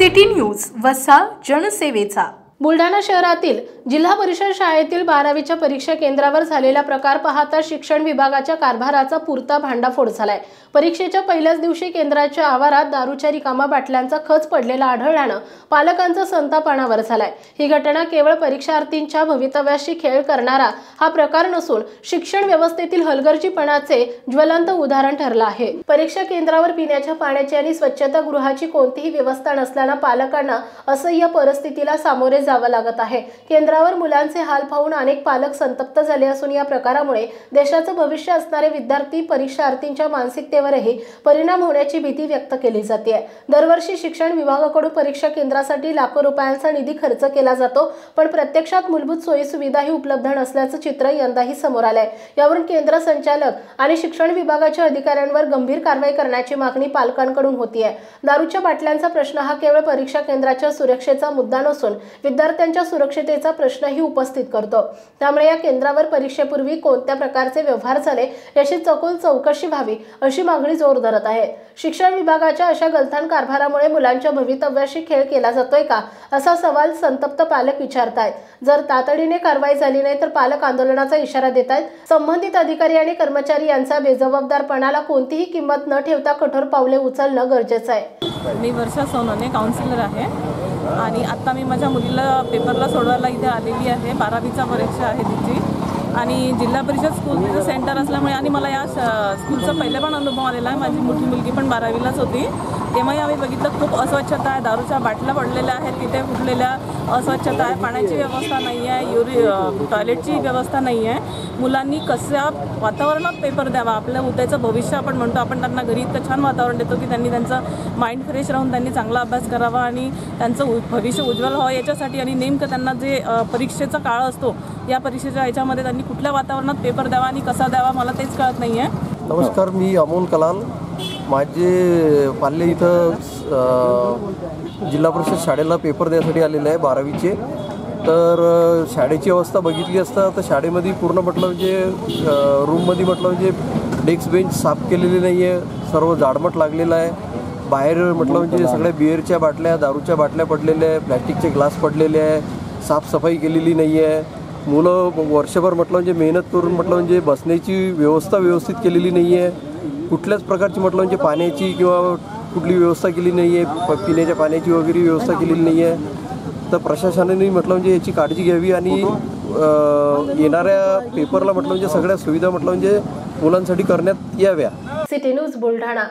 City news वसा जनसेवेचा। बुलढाणा शहरातील जिल्हा परिषद शाळेतील 12वीच्या परीक्षा केंद्रावर झालेला प्रकार पाहता शिक्षण विभागाच्या कारभाराचा पुरता भांडाफोड झालाय। परीक्षेच्या पहिल्याच दिवशी केंद्राच्या आवारात दारूच्या रिकामा बाटल्यांचा खच पडलेला आढळल्याने पालकांचा संताप अनावर झालाय। ही घटना केवळ परीक्षार्थींच्या भवितव्याशी खेळ करणारा हा प्रकार नसून शिक्षण व्यवस्थेतील हलगर्जीपणाचे ज्वलंत उदाहरण ठरलं आहे। परीक्षा केंद्रावर पिण्याच्या पाण्याची आणि स्वच्छतागृहाची कोणतीही व्यवस्था नसल्याने पालकांना असह्य परिस्थितीला सामोरे जावं लागत आहे। केंद्रावर मुलांचे हाल पाहून अनेक पालक संतप्त झाले असून या प्रकारामुळे देशाचं भविष्य असणारे विद्यार्थी परीक्षार्थींच्या मानसिकतेवरही परिणाम होण्याची भीती व्यक्त केली जाते। दरवर्षी शिक्षण विभागाकडून परीक्षा केंद्रासाठी लाखो रुपयांचा निधी खर्च केला जातो, पण प्रत्यक्षात मूलभूत सोयी सुविधाही उपलब्ध नसल्याचं चित्र यंदाही समोर आलंय। यावरून केंद्र संचालक आणि शिक्षण विभागाच्या अधिकाऱ्यांवर गंभीर कारवाई करण्याची मागणी पालकांकडून होतीये। दारूच्या बाटल्यांचा प्रश्न हा केवळ परीक्षा केंद्राच्या सुरक्षेचा मुद्दा नसून विद्यार्थ्यांच्या सुरक्षिततेचा प्रश्नही उपस्थित करतो। त्यामुळे या केंद्रावर परीक्षेपूर्वी कोणत्या प्रकारचे व्यवहार झाले याची सखोल चौकशी व्हावी अशी मागणी जोर धरत आहे। शिक्षण विभागाच्या अशा गलथान कारभारामुळे मुलांच्या भवितव्याशी खेळ केला जातोय का, असा सवाल संतप्त पालक विचारतायत। जर तातडीने कारवाई झाली नाही तर पालक आंदोलनाचा इशारा देत आहेत। संबंधित अधिकारी आणि कर्मचारी यांचा बेजबाबदारपणाला कोणतीही किंमत न ठेवता कठोर पावले उचलणं गरजेचं आहे। मी वर्षा सोनवणे काउन्सिलर आहे आणि आता मी माझ्या मुलीला पेपरला सोडवायला इथे आलेली आहे। 12वीचा परीक्षा आहे तिची आणि जिल्हा परिषद स्कूल सेंटर असल्यामुळे आणि मला या स्कूलचा पहिले पण अनुभव आलेला आहे। माझी मोठी मुलगी पण 12वीलाच होती, तेव्हाही आम्ही बघितलं खूप अस्वच्छता आहे, दारूच्या बाटल्या पडलेल्या आहेत, तिथे फुटलेल्या अस्वच्छता आहे, पाण्याची व्यवस्था नाही आहे, टॉयलेटची व्यवस्था नाही आहे। मुलांनी कशा वातावरणात पेपर द्यावा, आपल्या उद्याचं भविष्य आपण म्हणतो, आपण त्यांना घरी इतकं छान वातावरण देतो की त्यांनी त्यांचं माइंड फ्रेश राहून त्यांनी चांगला अभ्यास करावा आणि त्यांचं भविष्य उज्ज्वल व्हावं याच्यासाठी, आणि नेमकं त्यांना जे परीक्षेचा काळ असतो या परीक्षेच्या याच्यामध्ये त्यांनी कुठल्या वातावरणात पेपर द्यावा आणि कसा द्यावा मला तेच कळत नाही आहे। नमस्कार, मी अमोल कलाल। माझे पाल्ले इथं जिल्हा परिषद शाळेला पेपर द्यायसाठी आलेले आहे 12वीचे। तर शाळेची अवस्था बघितली असता तर शाळेमध्ये पूर्ण म्हटलं म्हणजे रूममध्ये म्हटलं म्हणजे डेस्क बेंच साफ केलेली नाही आहे, सर्व जाडमट लागलेलं आहे। बाहेर म्हटलं म्हणजे सगळ्या बिअरच्या बाटल्या, दारूच्या बाटल्या पडलेल्या आहे, प्लॅस्टिकचे ग्लास पडलेले आहे, साफसफाई केलेली नाही आहे। मुलं वर्षभर म्हटलं म्हणजे मेहनत करून म्हटलं म्हणजे बसण्याची व्यवस्था व्यवस्थित केलेली नाही आहे, कुठल्याच प्रकारची म्हटलं म्हणजे पाण्याची किंवा कुठली व्यवस्था केली नाही आहे, पिण्याच्या पाण्याची वगैरे व्यवस्था केलेली नाही आहे। तर प्रशासनाने म्हटलं म्हणजे याची काळजी घ्यावी आणि येणाऱ्या पेपरला म्हटलं म्हणजे सगळ्या सुविधा म्हटलं म्हणजे मुलांसाठी करण्यात याव्या। City news Buldhana.